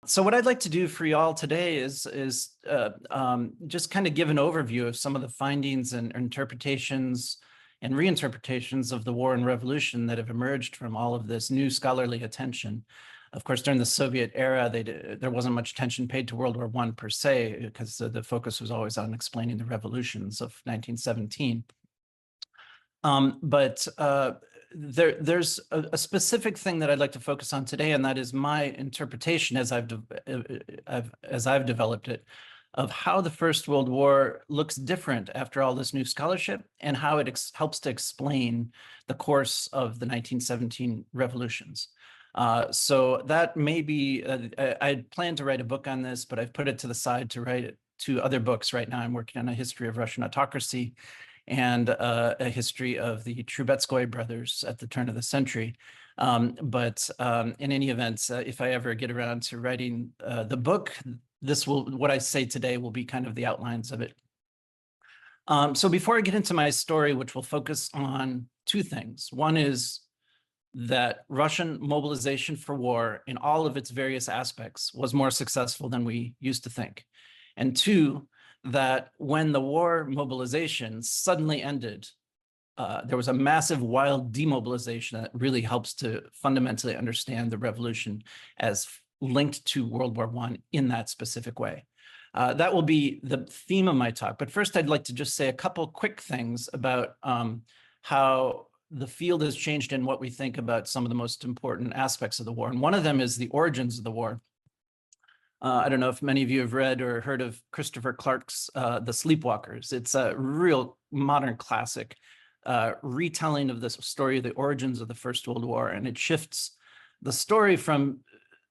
So what I'd like to do for y'all today is just kind of give an overview of some of the findings and interpretations and reinterpretations of the war and revolution that have emerged from all of this new scholarly attention. Of course, during the Soviet era, there wasn't much attention paid to World War I per se, because the focus was always on explaining the revolutions of 1917. There's a specific thing that I'd like to focus on today, and that is my interpretation as I've developed it of how the First World War looks different after all this new scholarship and how it helps to explain the course of the 1917 revolutions. So that may be, I plan to write a book on this, but I've put it to the side to write 2 other books right now. I'm working on a history of Russian autocracy and a history of the Trubetskoy brothers at the turn of the century. In any event, if I ever get around to writing the book, what I say today will be kind of the outlines of it. So before I get into my story, which will focus on 2 things. One is that Russian mobilization for war in all of its various aspects was more successful than we used to think. And 2, that when the war mobilization suddenly ended, there was a massive wild demobilization that really helps to fundamentally understand the revolution as linked to World War I in that specific way. That will be the theme of my talk. But first, I'd like to just say a couple quick things about how the field has changed and what we think about some of the most important aspects of the war. And one of them is the origins of the war. I don't know if many of you have read or heard of Christopher Clark's The Sleepwalkers. It's a real modern classic retelling of this story of the origins of the First World War. And it shifts the story from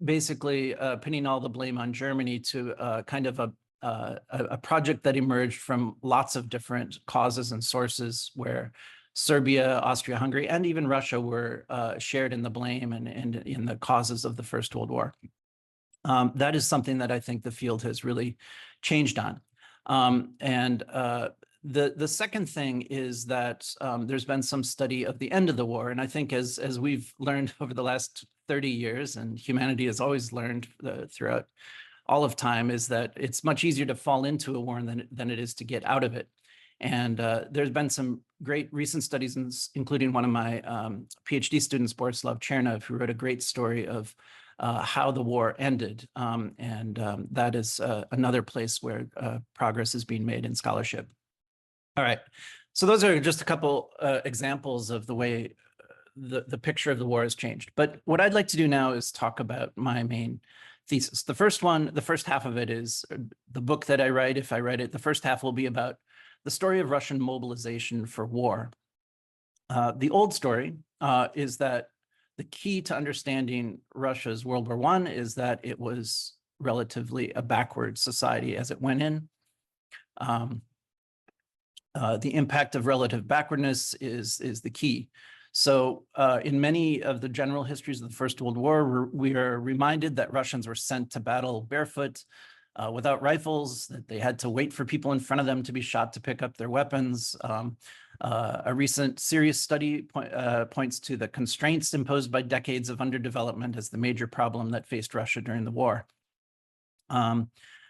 basically pinning all the blame on Germany to kind of a project that emerged from lots of different causes and sources where Serbia, Austria-Hungary, and even Russia were shared in the blame and in the causes of the First World War. That is something that I think the field has really changed on. The second thing is that there's been some study of the end of the war. And I think as we've learned over the last 30 years, and humanity has always learned throughout all of time, is that it's much easier to fall into a war than it is to get out of it. And there's been some great recent studies, including one of my PhD students, Borislav Chernev, who wrote a great story of how the war ended. That is another place where progress is being made in scholarship. All right, so those are just a couple examples of the way the picture of the war has changed. But what I'd like to do now is talk about my main thesis. The first half of it is the book that I write. If I write it, the first half will be about the story of Russian mobilization for war. The old story is that the key to understanding Russia's World War I is that it was relatively a backward society as it went in. The impact of relative backwardness is the key. So in many of the general histories of the First World War, we are reminded that Russians were sent to battle barefoot, without rifles, that they had to wait for people in front of them to be shot to pick up their weapons. A recent serious study points to the constraints imposed by decades of underdevelopment as the major problem that faced Russia during the war.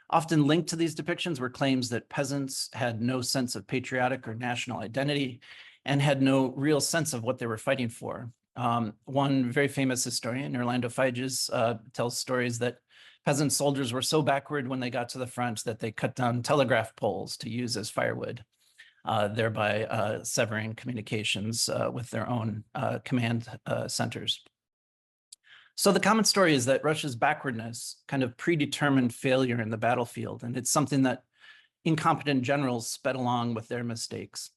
Often linked to these depictions were claims that peasants had no sense of patriotic or national identity and had no real sense of what they were fighting for. One very famous historian, Orlando Figes, tells stories that peasant soldiers were so backward when they got to the front that they cut down telegraph poles to use as firewood, thereby severing communications with their own command centers. So the common story is that Russia's backwardness kind of predetermined failure in the battlefield, and it's something that incompetent generals sped along with their mistakes.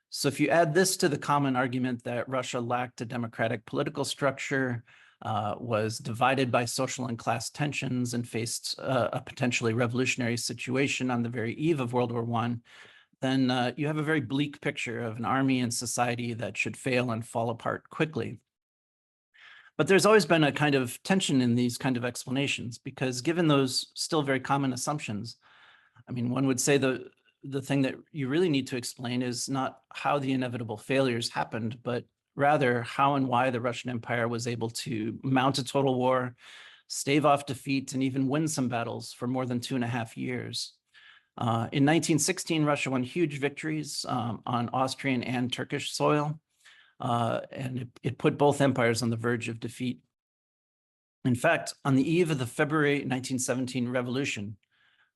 So if you add this to the common argument that Russia lacked a democratic political structure, was divided by social and class tensions, and faced a potentially revolutionary situation on the very eve of World War I, then you have a very bleak picture of an army and society that should fail and fall apart quickly. But there's always been a kind of tension in these kind of explanations, because given those still very common assumptions, I mean, one would say the thing that you really need to explain is not how the inevitable failures happened, but rather how and why the Russian Empire was able to mount a total war, stave off defeat, and even win some battles for more than 2.5 years. In 1916, Russia won huge victories on Austrian and Turkish soil, and it put both empires on the verge of defeat. In fact, on the eve of the February 1917 revolution,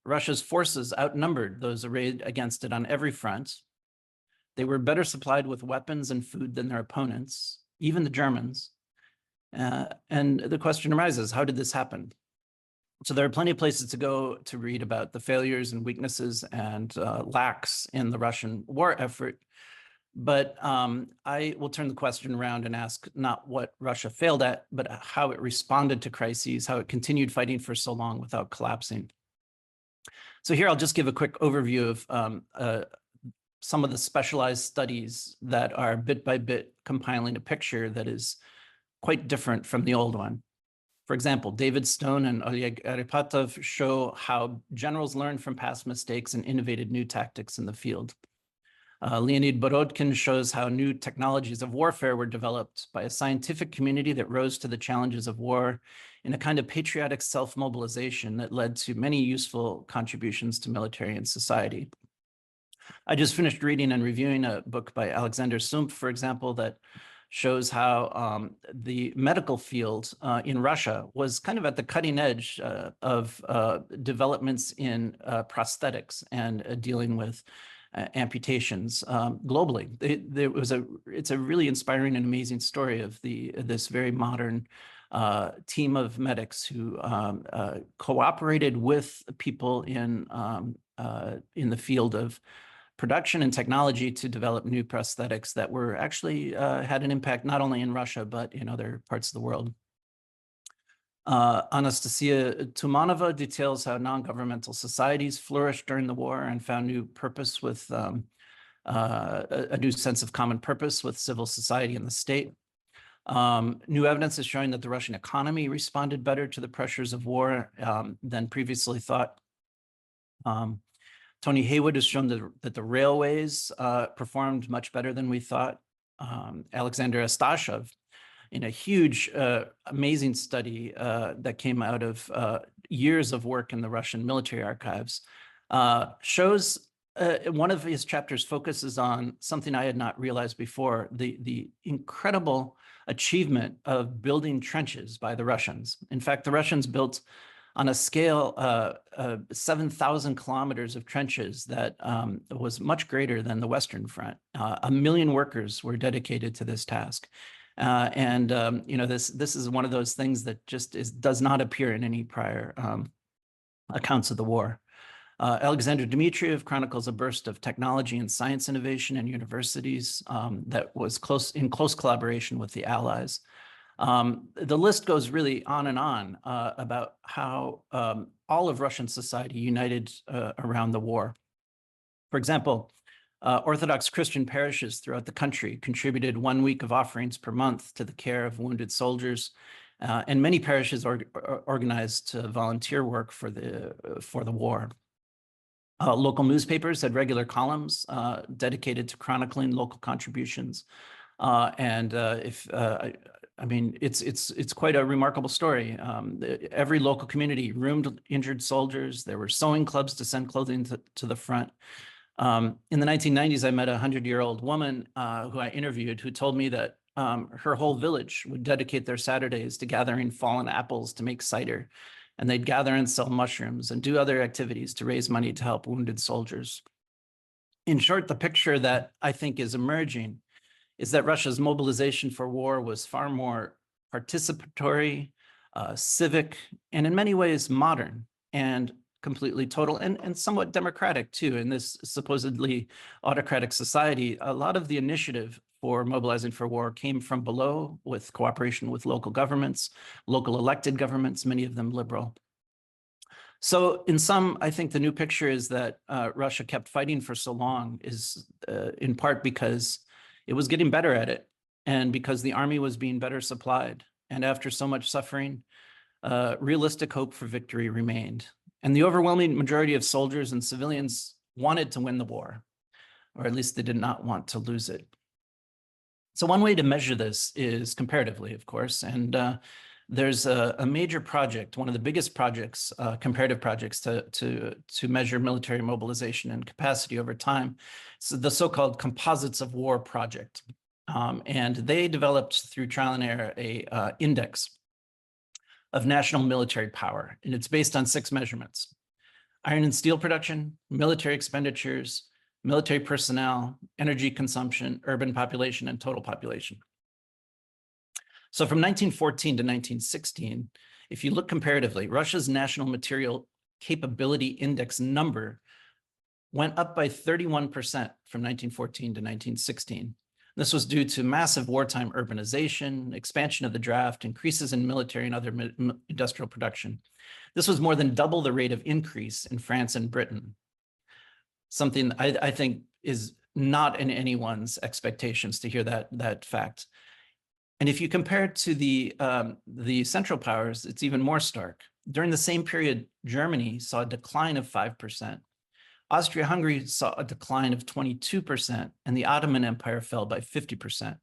Russia's forces outnumbered those arrayed against it on every front. They were better supplied with weapons and food than their opponents, even the Germans. And the question arises, how did this happen? So there are plenty of places to go to read about the failures and weaknesses and lacks in the Russian war effort. But I will turn the question around and ask not what Russia failed at, but how it responded to crises, how it continued fighting for so long without collapsing. So here I'll just give a quick overview of some of the specialized studies that are bit by bit compiling a picture that is quite different from the old one. For example, David Stone and Oleg Aripatov show how generals learned from past mistakes and innovated new tactics in the field. Leonid Borodkin shows how new technologies of warfare were developed by a scientific community that rose to the challenges of war in a kind of patriotic self-mobilization that led to many useful contributions to military and society. I just finished reading and reviewing a book by Alexander Sumpf, for example, that shows how the medical field in Russia was kind of at the cutting edge of developments in prosthetics and dealing with amputations globally. It's a really inspiring and amazing story of this very modern team of medics who cooperated with people in the field of production and technology to develop new prosthetics that were actually had an impact not only in Russia, but in other parts of the world. Anastasia Tumanova details how non-governmental societies flourished during the war and found new purpose with a new sense of common purpose with civil society and the state. New evidence is showing that the Russian economy responded better to the pressures of war than previously thought. Tony Haywood has shown that the railways performed much better than we thought. Alexander Astashov, in a huge, amazing study that came out of years of work in the Russian military archives, shows one of his chapters focuses on something I had not realized before, the incredible achievement of building trenches by the Russians. In fact, the Russians built on a scale 7,000 kilometers of trenches that was much greater than the Western Front. 1 million workers were dedicated to this task. You know, this is one of those things that just does not appear in any prior accounts of the war. Alexander Dmitriev chronicles a burst of technology and science innovation in universities that was in close collaboration with the Allies. The list goes really on and on about how all of Russian society united around the war. For example, Orthodox Christian parishes throughout the country contributed 1 week of offerings per month to the care of wounded soldiers, and many parishes organized volunteer work for the war. Local newspapers had regular columns dedicated to chronicling local contributions, I mean, it's quite a remarkable story. Every local community roomed injured soldiers. There were sewing clubs to send clothing to the front. In the 1990s, I met a 100-year-old woman who I interviewed who told me that her whole village would dedicate their Saturdays to gathering fallen apples to make cider. And they'd gather and sell mushrooms and do other activities to raise money to help wounded soldiers. In short, the picture that I think is emerging is that Russia's mobilization for war was far more participatory, civic, and in many ways modern and completely total and somewhat democratic too. In this supposedly autocratic society, a lot of the initiative for mobilizing for war came from below with cooperation with local governments, local elected governments, many of them liberal. So in sum, I think the new picture is that Russia kept fighting for so long is in part because it was getting better at it, and because the army was being better supplied. And after so much suffering, realistic hope for victory remained. And the overwhelming majority of soldiers and civilians wanted to win the war, or at least they did not want to lose it. So one way to measure this is comparatively, of course. And there's a major project, one of the biggest projects, comparative projects to measure military mobilization and capacity over time. It's the so-called Composites of War project. And they developed through trial and error a index of national military power, and it's based on 6 measurements: iron and steel production, military expenditures, military personnel, energy consumption, urban population, and total population. So from 1914 to 1916, if you look comparatively, Russia's national material capability index number went up by 31% from 1914 to 1916. This was due to massive wartime urbanization, expansion of the draft, increases in military and other industrial production. This was more than double the rate of increase in France and Britain, something I think is not in anyone's expectations to hear that fact. And if you compare it to the Central Powers, it's even more stark. During the same period, Germany saw a decline of 5%. Austria-Hungary saw a decline of 22%, and the Ottoman Empire fell by 50%.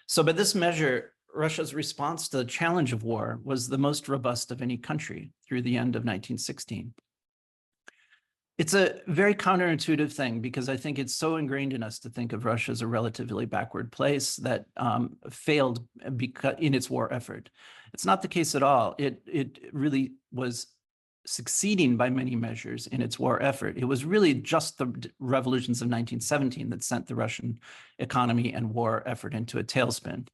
So by this measure, Russia's response to the challenge of war was the most robust of any country through the end of 1916. It's a very counterintuitive thing because I think it's so ingrained in us to think of Russia as a relatively backward place that failed in its war effort. It's not the case at all. It really was succeeding by many measures in its war effort. It was really just the revolutions of 1917 that sent the Russian economy and war effort into a tailspin.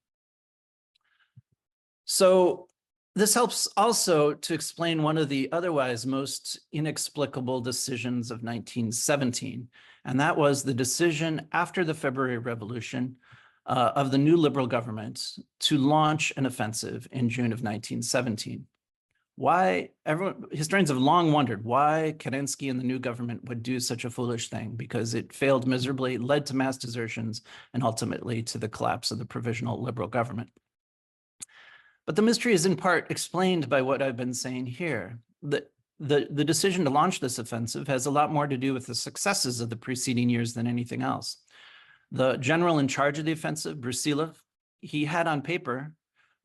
So this helps also to explain one of the otherwise most inexplicable decisions of 1917, and that was the decision after the February Revolution of the new liberal government to launch an offensive in June of 1917. Historians have long wondered why Kerensky and the new government would do such a foolish thing, because it failed miserably, led to mass desertions, and ultimately to the collapse of the provisional liberal government. But the mystery is in part explained by what I've been saying here. The decision to launch this offensive has a lot more to do with the successes of the preceding years than anything else. The general in charge of the offensive, Brusilov, he had on paper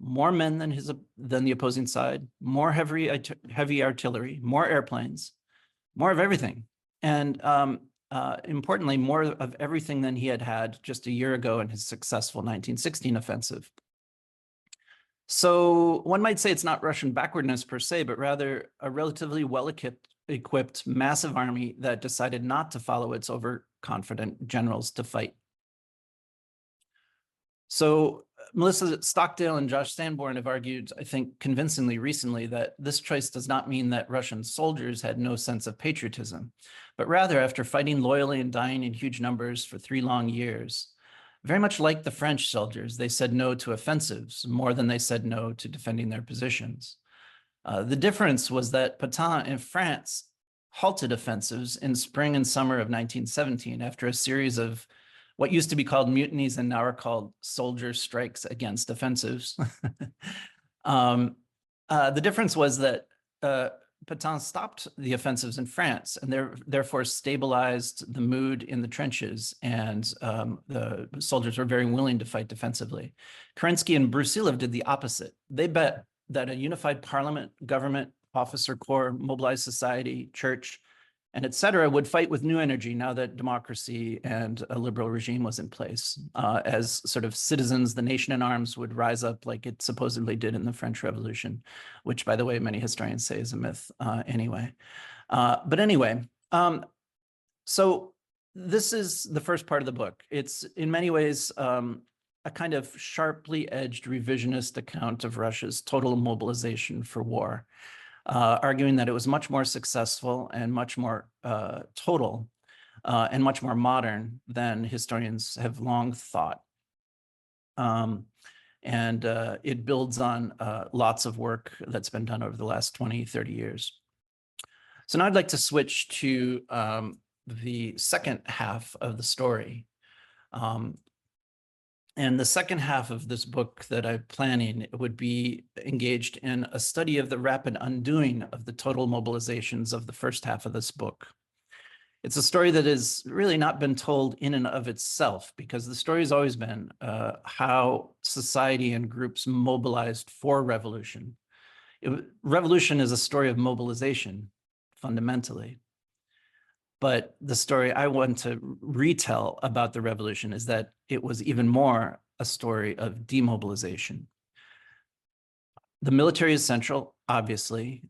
more men than the opposing side, more heavy artillery, more airplanes, more of everything. And importantly, more of everything than he had just a year ago in his successful 1916 offensive. So one might say it's not Russian backwardness per se, but rather a relatively well-equipped massive army that decided not to follow its overconfident generals to fight. So Melissa Stockdale and Josh Sanborn have argued, I think convincingly recently, that this choice does not mean that Russian soldiers had no sense of patriotism, but rather after fighting loyally and dying in huge numbers for 3 long years, very much like the French soldiers, they said no to offensives more than they said no to defending their positions. The difference was that Pétain in France halted offensives in spring and summer of 1917 after a series of what used to be called mutinies and now are called soldier strikes against offensives. The difference was that Pétain stopped the offensives in France and therefore stabilized the mood in the trenches, and the soldiers were very willing to fight defensively. Kerensky and Brusilov did the opposite. They bet that a unified parliament, government, officer corps, mobilized society, church, and et cetera, would fight with new energy now that democracy and a liberal regime was in place. As sort of citizens, the nation in arms would rise up like it supposedly did in the French Revolution, which, by the way, many historians say is a myth anyway. So this is the first part of the book. It's in many ways a kind of sharply edged revisionist account of Russia's total mobilization for war. Arguing that it was much more successful and much more total and much more modern than historians have long thought. It builds on lots of work that's been done over the last 20, 30 years. So now I'd like to switch to the second half of the story. And the second half of this book that I'm planning would be engaged in a study of the rapid undoing of the total mobilizations of the first half of this book. It's a story that has really not been told in and of itself, because the story has always been how society and groups mobilized for revolution, Revolution is a story of mobilization, fundamentally. But the story I want to retell about the revolution is that it was even more a story of demobilization. The military is central, obviously,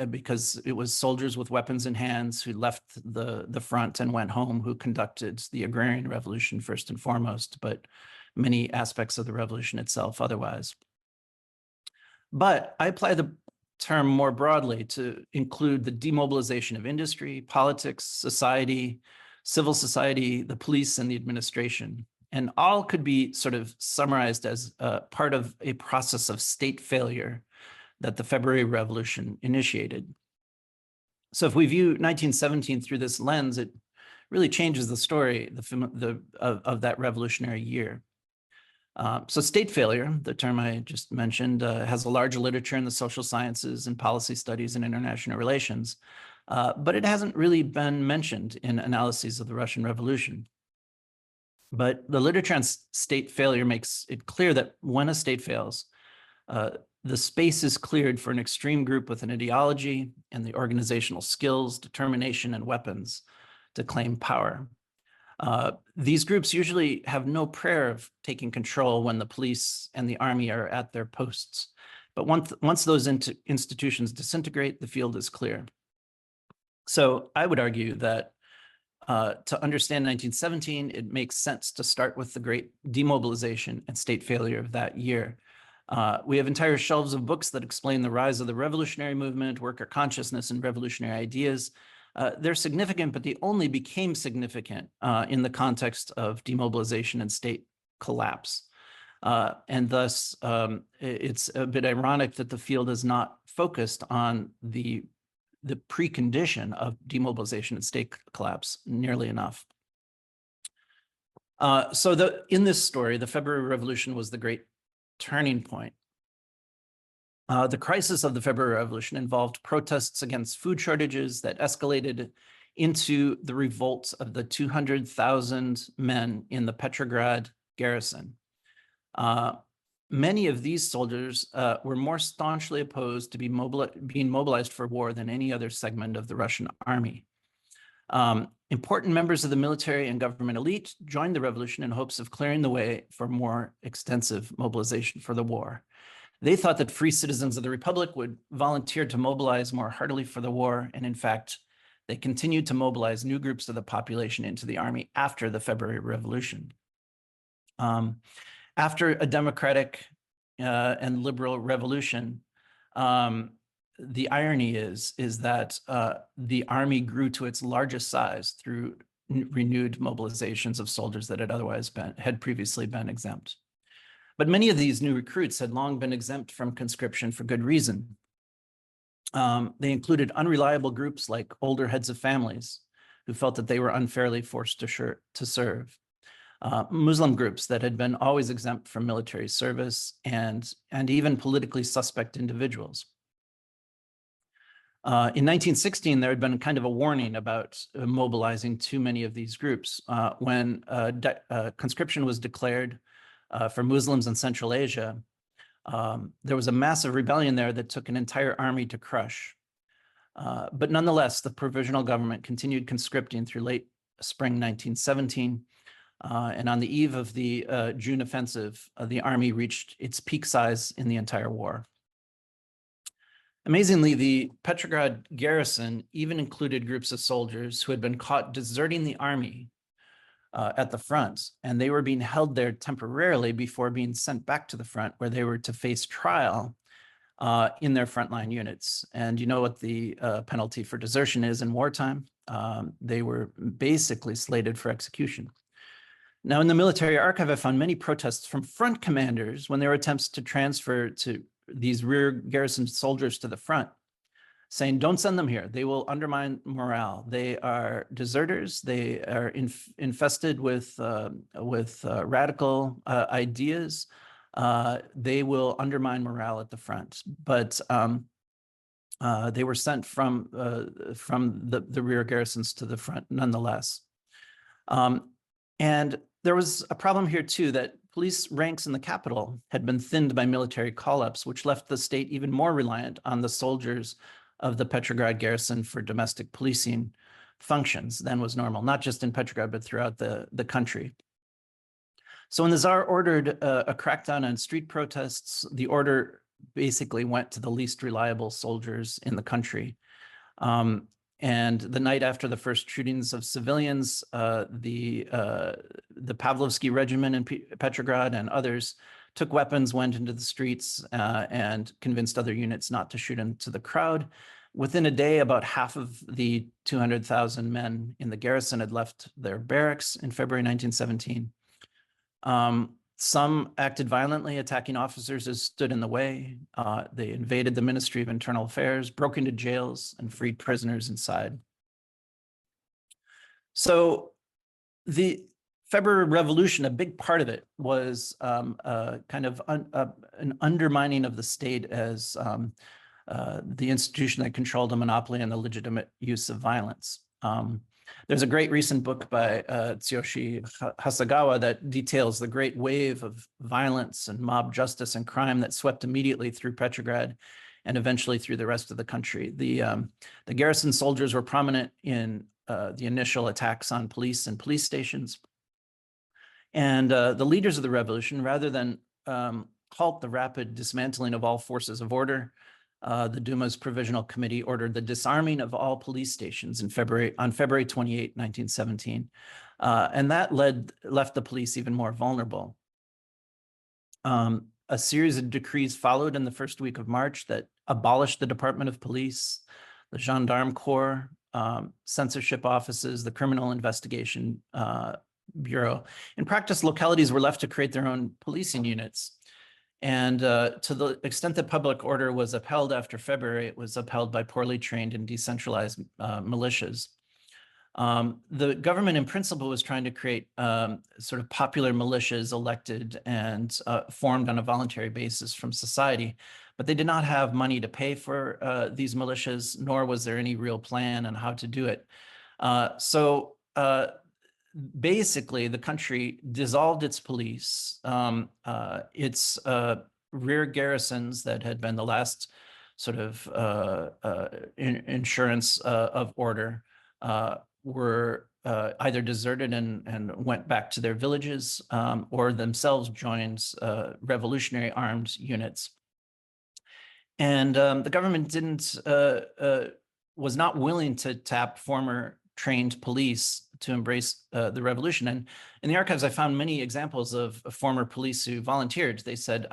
because it was soldiers with weapons in hands who left the front and went home, who conducted the agrarian revolution first and foremost, but many aspects of the revolution itself otherwise. But I apply the term more broadly to include the demobilization of industry, politics, society, civil society, the police, and the administration. And all could be sort of summarized as part of a process of state failure that the February Revolution initiated. So if we view 1917 through this lens, it really changes the story of that revolutionary year. So state failure, the term I just mentioned, has a large literature in the social sciences and policy studies and international relations, but it hasn't really been mentioned in analyses of the Russian Revolution. But the literature on state failure makes it clear that when a state fails, the space is cleared for an extreme group with an ideology and the organizational skills, determination, and weapons to claim power. These groups usually have no prayer of taking control when the police and the army are at their posts. But once those institutions disintegrate, the field is clear. So I would argue that to understand 1917, it makes sense to start with the great demobilization and state failure of that year. We have entire shelves of books that explain the rise of the revolutionary movement, worker consciousness, and revolutionary ideas. They're significant, but they only became significant in the context of demobilization and state collapse. And thus, it's a bit ironic that the field is not focused on the precondition of demobilization and state collapse nearly enough. So in this story, the February Revolution was the great turning point. The crisis of the February Revolution involved protests against food shortages that escalated into the revolt of the 200,000 men in the Petrograd garrison. Many of these soldiers were more staunchly opposed to being mobilized for war than any other segment of the Russian army. Important members of the military and government elite joined the revolution in hopes of clearing the way for more extensive mobilization for the war. They thought that free citizens of the Republic would volunteer to mobilize more heartily for the war, and in fact, they continued to mobilize new groups of the population into the army after the February Revolution. After a democratic and liberal revolution, the irony is that the army grew to its largest size through renewed mobilizations of soldiers that had previously been exempt. But many of these new recruits had long been exempt from conscription for good reason. They included unreliable groups like older heads of families who felt that they were unfairly forced to serve. Muslim groups that had been always exempt from military service, and even politically suspect individuals. In 1916, there had been kind of a warning about mobilizing too many of these groups. When conscription was declared for Muslims in Central Asia, there was a massive rebellion there that took an entire army to crush. But nonetheless, the provisional government continued conscripting through late spring 1917. And on the eve of the June offensive, the army reached its peak size in the entire war. Amazingly, the Petrograd garrison even included groups of soldiers who had been caught deserting the army at the front, and they were being held there temporarily before being sent back to the front, where they were to face trial in their frontline units. And you know what the penalty for desertion is in wartime? They were basically slated for execution. Now, in the military archive, I found many protests from front commanders when there were attempts to transfer to these rear garrison soldiers to the front, saying, don't send them here. They will undermine morale. They are deserters. They are infested with radical ideas. They will undermine morale at the front. But they were sent from the rear garrisons to the front nonetheless. And there was a problem here too, that police ranks in the capital had been thinned by military call-ups, which left the state even more reliant on the soldiers of the Petrograd garrison for domestic policing functions than was normal, not just in Petrograd, but throughout the country. So when the Tsar ordered a crackdown on street protests, the order basically went to the least reliable soldiers in the country. And the night after the first shootings of civilians, the Pavlovsky Regiment in Petrograd and others took weapons, went into the streets, and convinced other units not to shoot into the crowd. Within a day, about half of the 200,000 men in the garrison had left their barracks in February 1917. Some acted violently, attacking officers as stood in the way. They invaded the Ministry of Internal Affairs, broke into jails, and freed prisoners inside. So the February Revolution, a big part of it was kind of an undermining of the state as the institution that controlled a monopoly on the legitimate use of violence. There's a great recent book by Tsuyoshi Hasegawa that details the great wave of violence and mob justice and crime that swept immediately through Petrograd and eventually through the rest of the country. The garrison soldiers were prominent in the initial attacks on police and police stations. And the leaders of the revolution, rather than halt the rapid dismantling of all forces of order, the Duma's Provisional Committee ordered the disarming of all police stations on February 28, 1917. And that left the police even more vulnerable. A series of decrees followed in the first week of March that abolished the Department of Police, the Gendarme Corps, censorship offices, the Criminal Investigation Bureau. In practice, localities were left to create their own policing units. And to the extent that public order was upheld after February, it was upheld by poorly trained and decentralized militias. The government in principle was trying to create sort of popular militias elected and formed on a voluntary basis from society, but they did not have money to pay for these militias, nor was there any real plan on how to do it. So basically, the country dissolved its police. Its rear garrisons that had been the last sort of insurance of order were either deserted and went back to their villages or themselves joined revolutionary armed units. And the government was not willing to tap former trained police to embrace the revolution. And in the archives, I found many examples of former police who volunteered. They said,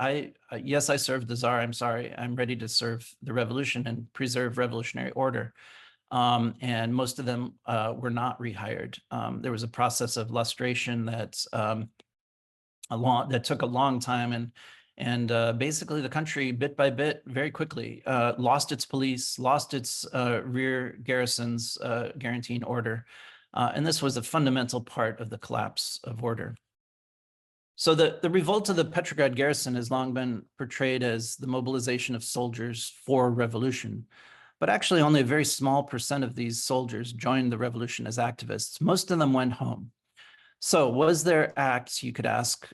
yes, I served the Tsar. I'm sorry. I'm ready to serve the revolution and preserve revolutionary order. And most of them were not rehired. There was a process of lustration that took a long time, and basically the country, bit by bit, very quickly, lost its police, lost its rear garrisons guaranteeing order. And this was a fundamental part of the collapse of order. So the revolt of the Petrograd garrison has long been portrayed as the mobilization of soldiers for revolution. But actually only a very small percent of these soldiers joined the revolution as activists. Most of them went home. So was their act, you could ask,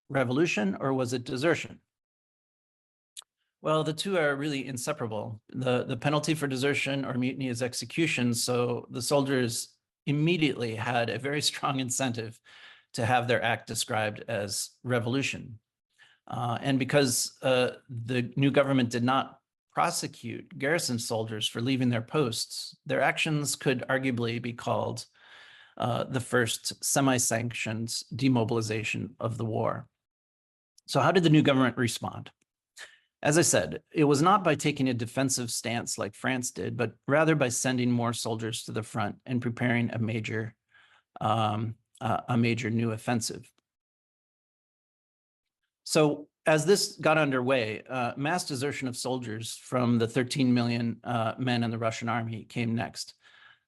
revolution or was it desertion? Well, the two are really inseparable. The penalty for desertion or mutiny is execution. So the soldiers immediately had a very strong incentive to have their act described as revolution. And because the new government did not prosecute garrison soldiers for leaving their posts, their actions could arguably be called the first semi-sanctioned demobilization of the war. So how did the new government respond? As I said, it was not by taking a defensive stance like France did, but rather by sending more soldiers to the front and preparing a major new offensive. So as this got underway, mass desertion of soldiers from the 13 million men in the Russian army came next.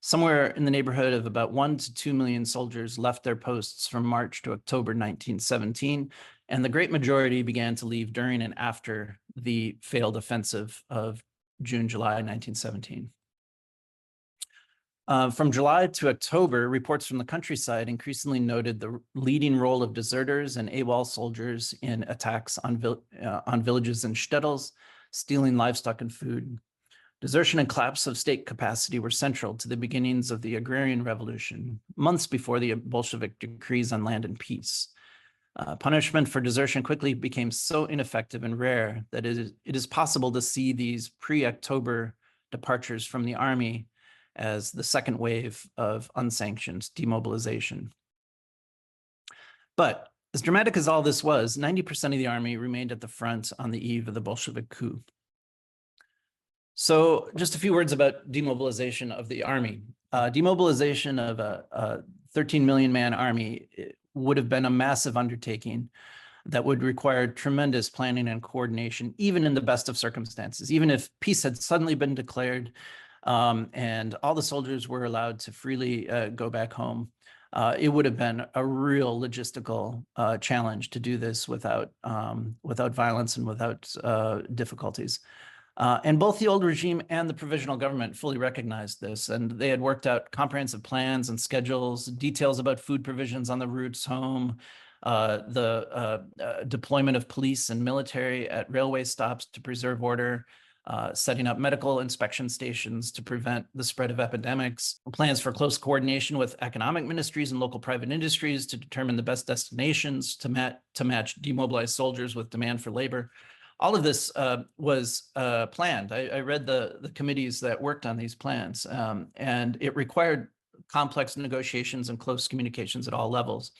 Somewhere in the neighborhood of about 1 to 2 million soldiers left their posts from March to October 1917, and the great majority began to leave during and after the failed offensive of June, July 1917. From July to October, reports from the countryside increasingly noted the leading role of deserters and AWOL soldiers in attacks on villages and shtetls, stealing livestock and food. Desertion and collapse of state capacity were central to the beginnings of the agrarian revolution, months before the Bolshevik decrees on land and peace. Punishment for desertion quickly became so ineffective and rare that it is possible to see these pre-October departures from the army as the second wave of unsanctioned demobilization. But as dramatic as all this was, 90% of the army remained at the front on the eve of the Bolshevik coup. So just a few words about demobilization of the army. Demobilization of a 13 million man army would have been a massive undertaking that would require tremendous planning and coordination, even in the best of circumstances. Even if peace had suddenly been declared and all the soldiers were allowed to freely go back home, it would have been a real logistical challenge to do this without violence and without difficulties. And both the old regime and the provisional government fully recognized this, and they had worked out comprehensive plans and schedules, details about food provisions on the routes home, the deployment of police and military at railway stops to preserve order, setting up medical inspection stations to prevent the spread of epidemics, plans for close coordination with economic ministries and local private industries to determine the best destinations to match demobilized soldiers with demand for labor. All of this was planned. I read the committees that worked on these plans, and it required complex negotiations and close communications at all levels.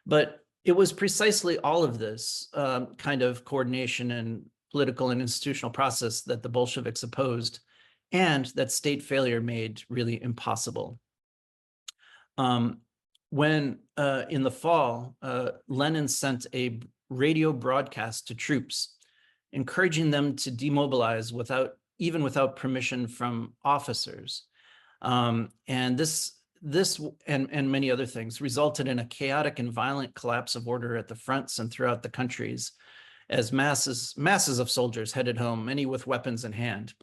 But it was precisely all of this kind of coordination and political and institutional process that the Bolsheviks opposed, and that state failure made really impossible. When in the fall, Lenin sent a radio broadcast to troops, encouraging them to demobilize even without permission from officers. And this and many other things resulted in a chaotic and violent collapse of order at the fronts and throughout the countries, as masses of soldiers headed home, many with weapons in hand.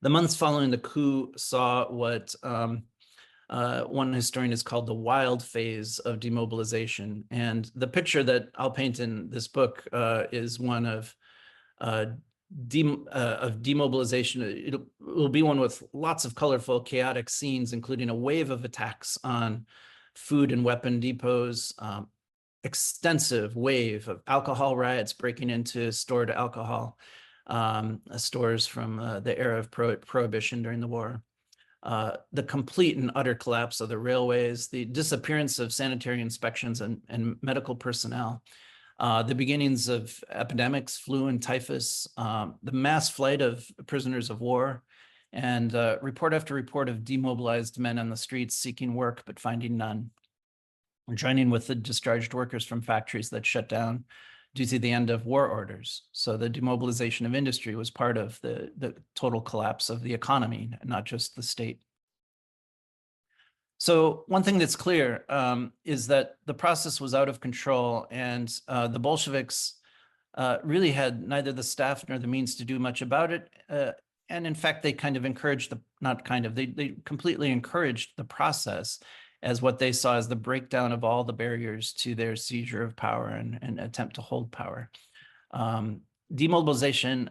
The months following the coup saw what one historian has called the wild phase of demobilization. And the picture that I'll paint in this book is one of demobilization. It will be one with lots of colorful, chaotic scenes, including a wave of attacks on food and weapon depots, extensive wave of alcohol riots breaking into stored alcohol stores from the era of prohibition during the war. The complete and utter collapse of the railways, the disappearance of sanitary inspections and medical personnel, the beginnings of epidemics, flu and typhus, the mass flight of prisoners of war, and report after report of demobilized men on the streets seeking work but finding none. Joining with the discharged workers from factories that shut down due to the end of war orders. So the demobilization of industry was part of the total collapse of the economy, not just the state. So one thing that's clear is that the process was out of control, and the Bolsheviks really had neither the staff nor the means to do much about it. And in fact, they kind of encouraged they completely encouraged the process as what they saw as the breakdown of all the barriers to their seizure of power and attempt to hold power. Demobilization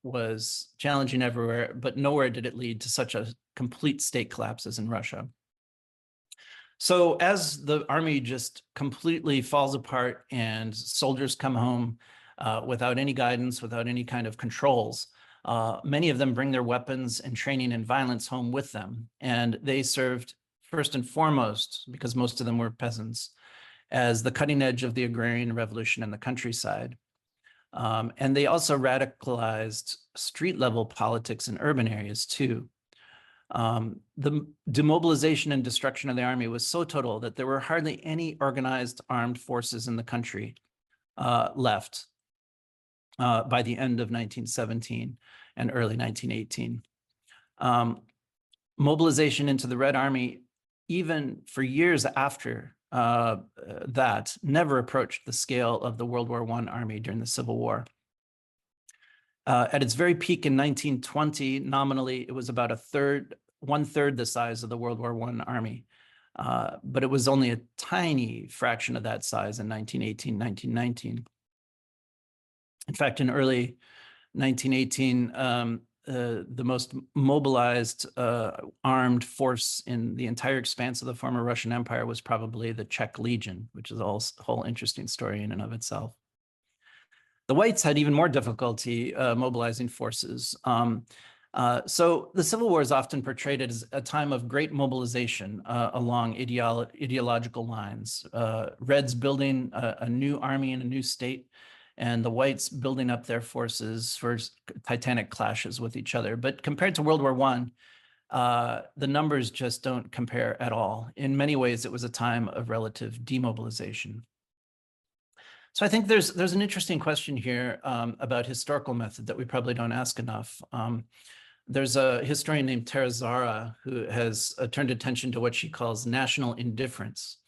was challenging everywhere, but nowhere did it lead to such a complete state collapse as in Russia. So as the army just completely falls apart and soldiers come home without any guidance, without any kind of controls, many of them bring their weapons and training and violence home with them. And they served first and foremost, because most of them were peasants, as the cutting edge of the agrarian revolution in the countryside. And they also radicalized street level politics in urban areas too. The demobilization and destruction of the army was so total that there were hardly any organized armed forces in the country left by the end of 1917 and early 1918. Mobilization into the Red Army, even for years after that, never approached the scale of the World War I army during the Civil War. At its very peak in 1920, nominally, it was about a third 1/3 the size of the World War I army. But it was only a tiny fraction of that size in 1918, 1919. In fact, in early 1918, the most mobilized armed force in the entire expanse of the former Russian Empire was probably the Czech Legion, which is a whole interesting story in and of itself. The whites had even more difficulty mobilizing forces. So the Civil War is often portrayed as a time of great mobilization along ideological lines. Reds building a new army in a new state, and the whites building up their forces for titanic clashes with each other. But compared to World War I, the numbers just don't compare at all. In many ways, it was a time of relative demobilization. So I think there's an interesting question here about historical method that we probably don't ask enough. There's a historian named Tara Zara who has turned attention to what she calls national indifference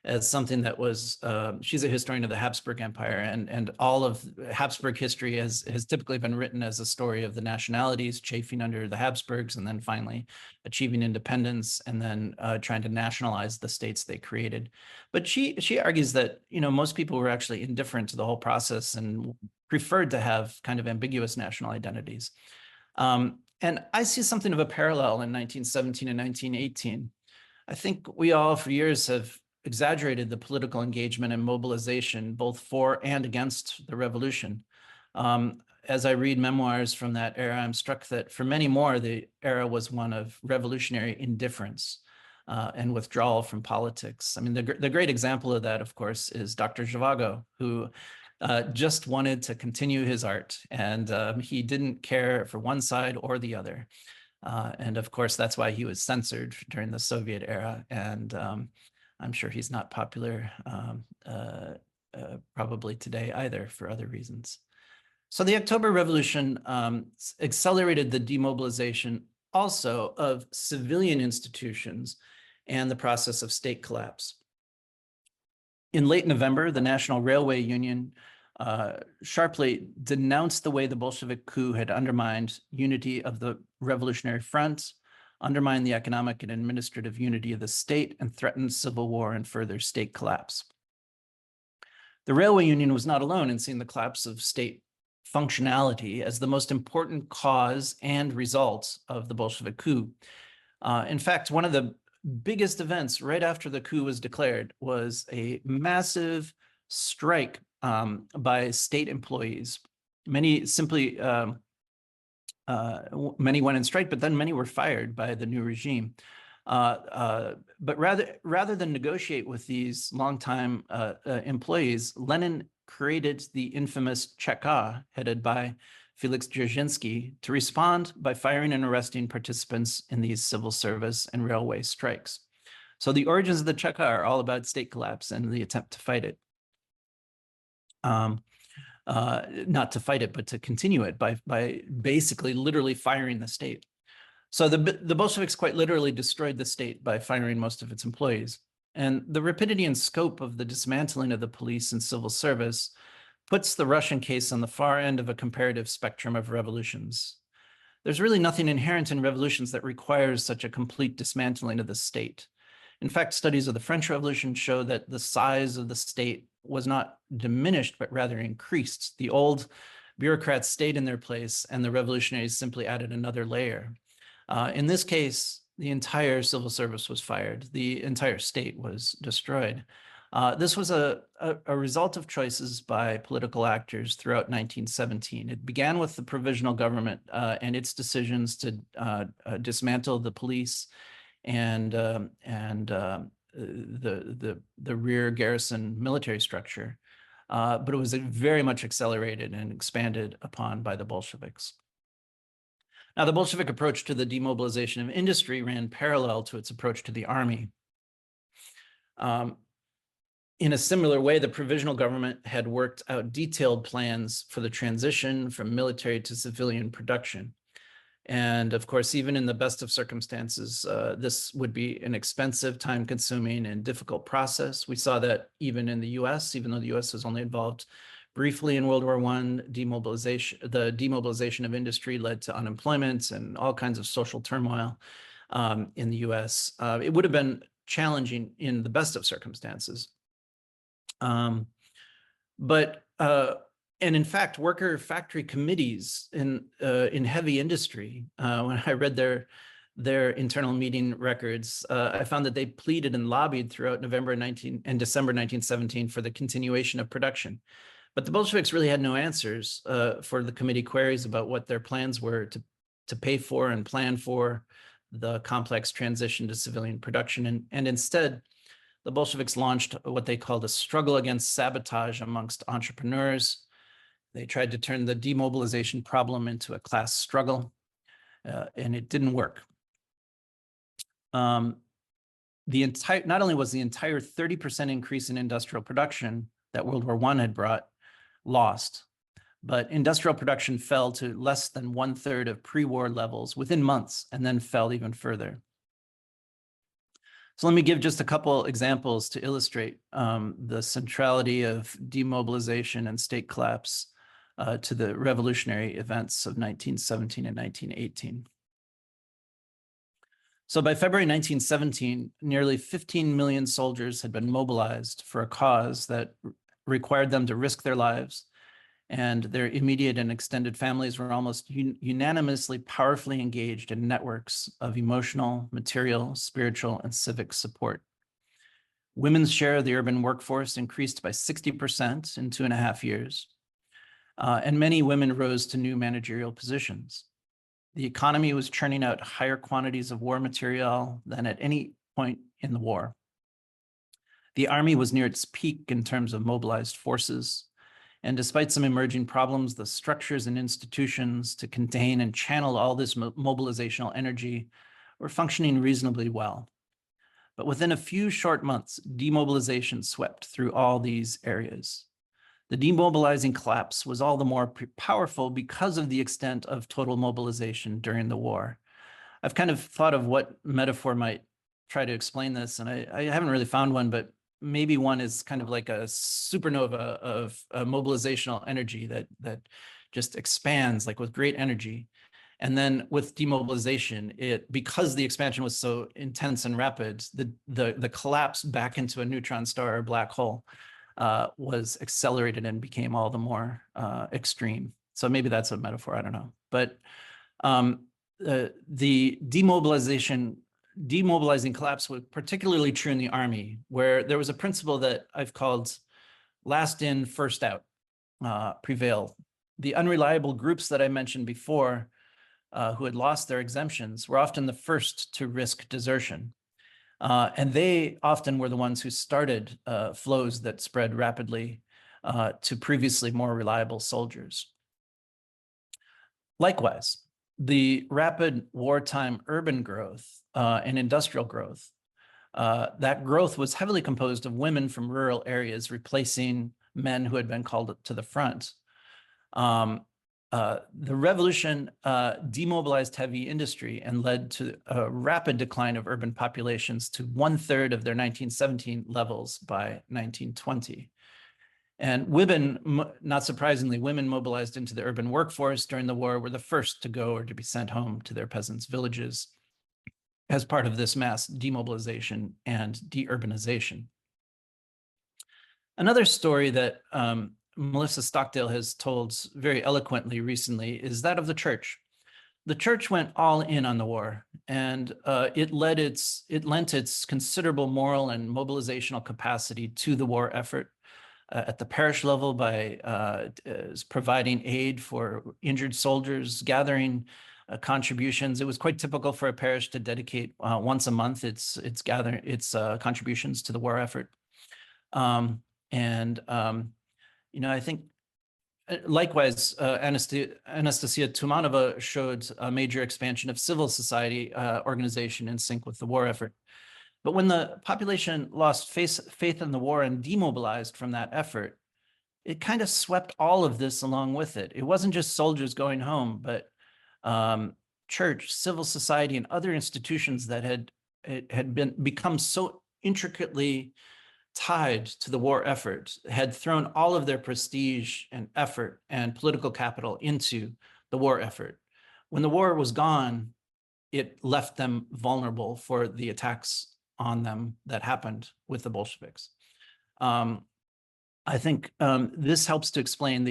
as something that was, she's a historian of the Habsburg Empire, and all of Habsburg history has typically been written as a story of the nationalities chafing under the Habsburgs and then finally achieving independence and then trying to nationalize the states they created. But she argues that, you know, most people were actually indifferent to the whole process and preferred to have kind of ambiguous national identities. And I see something of a parallel in 1917 and 1918. I think we all for years have exaggerated the political engagement and mobilization both for and against the revolution. As I read memoirs from that era, I'm struck that for many more, the era was one of revolutionary indifference and withdrawal from politics. I mean, the great example of that, of course, is Dr. Zhivago, who just wanted to continue his art, and he didn't care for one side or the other. And of course, that's why he was censored during the Soviet era. And I'm sure he's not popular probably today either for other reasons. So the October Revolution accelerated the demobilization also of civilian institutions and the process of state collapse. In late November, the National Railway Union sharply denounced the way the Bolshevik coup had undermined unity of the Revolutionary Front, undermined the economic and administrative unity of the state, and threatened civil war and further state collapse. The Railway Union was not alone in seeing the collapse of state functionality as the most important cause and result of the Bolshevik coup. In fact, one of the biggest events right after the coup was declared was a massive strike by state employees. Many simply, many went on strike, but then many were fired by the new regime. But rather than negotiate with these longtime employees, Lenin created the infamous Cheka, headed by Felix Dzerzhinsky, to respond by firing and arresting participants in these civil service and railway strikes. So the origins of the Cheka are all about state collapse and the attempt to fight it. Not to fight it, but to continue it by basically literally firing the state. So the Bolsheviks quite literally destroyed the state by firing most of its employees. And the rapidity and scope of the dismantling of the police and civil service puts the Russian case on the far end of a comparative spectrum of revolutions. There's really nothing inherent in revolutions that requires such a complete dismantling of the state. In fact, studies of the French Revolution show that the size of the state was not diminished, but rather increased. The old bureaucrats stayed in their place, and the revolutionaries simply added another layer. In this case, the entire civil service was fired. The entire state was destroyed. This was a result of choices by political actors throughout 1917. It began with the provisional government and its decisions to dismantle the police and the rear garrison military structure, but it was very much accelerated and expanded upon by the Bolsheviks. Now, the Bolshevik approach to the demobilization of industry ran parallel to its approach to the army. In a similar way, the provisional government had worked out detailed plans for the transition from military to civilian production. And of course, even in the best of circumstances, this would be an expensive, time-consuming, and difficult process. We saw that even in the US, even though the US was only involved briefly in World War I, the demobilization of industry led to unemployment and all kinds of social turmoil. in the US. It would have been challenging in the best of circumstances. And in fact, worker factory committees in heavy industry, when I read their internal meeting records, I found that they pleaded and lobbied throughout November and December 1917 for the continuation of production. But the Bolsheviks really had no answers for the committee queries about what their plans were to pay for and plan for the complex transition to civilian production. And instead, the Bolsheviks launched what they called a struggle against sabotage amongst entrepreneurs. They tried to turn the demobilization problem into a class struggle, and it didn't work. Not only was the entire 30% increase in industrial production that World War I had brought lost, but industrial production fell to less than 1/3 of pre-war levels within months, and then fell even further. So let me give just a couple examples to illustrate the centrality of demobilization and state collapse to the revolutionary events of 1917 and 1918. So by February 1917, nearly 15 million soldiers had been mobilized for a cause that required them to risk their lives, and their immediate and extended families were almost unanimously powerfully engaged in networks of emotional, material, spiritual, and civic support. Women's share of the urban workforce increased by 60% in 2.5 years, and many women rose to new managerial positions. The economy was churning out higher quantities of war material than at any point in the war. The army was near its peak in terms of mobilized forces. And despite some emerging problems, the structures and institutions to contain and channel all this mobilizational energy were functioning reasonably well. But within a few short months, demobilization swept through all these areas. The demobilizing collapse was all the more powerful because of the extent of total mobilization during the war. I've kind of thought of what metaphor might try to explain this, and I haven't really found one, but maybe one is kind of like a supernova of mobilizational energy that just expands like with great energy. And then with demobilization, because the expansion was so intense and rapid, the collapse back into a neutron star or black hole was accelerated and became all the more extreme. So maybe that's a metaphor, I don't know. But the demobilizing collapse was particularly true in the army, where there was a principle that I've called last in, first out prevail. The unreliable groups that I mentioned before who had lost their exemptions were often the first to risk desertion. And they often were the ones who started flows that spread rapidly to previously more reliable soldiers. Likewise, the rapid wartime urban growth and industrial growth, that growth was heavily composed of women from rural areas replacing men who had been called to the front. The revolution demobilized heavy industry and led to a rapid decline of urban populations to 1/3 of their 1917 levels by 1920. And women, not surprisingly, women mobilized into the urban workforce during the war were the first to go or to be sent home to their peasants' villages as part of this mass demobilization and deurbanization. Another story that Melissa Stockdale has told very eloquently recently is that of the church. The church went all in on the war, and it lent its considerable moral and mobilizational capacity to the war effort at the parish level by providing aid for injured soldiers, gathering contributions. It was quite typical for a parish to dedicate once a month its contributions to the war effort. You know, I think likewise, Anastasia Tumanova showed a major expansion of civil society organization in sync with the war effort. But when the population lost faith in the war and demobilized from that effort, it kind of swept all of this along with it. It wasn't just soldiers going home, but church, civil society, and other institutions that had become so intricately tied to the war effort, had thrown all of their prestige and effort and political capital into the war effort. When the war was gone, it left them vulnerable for the attacks on them that happened with the Bolsheviks. I think this helps to explain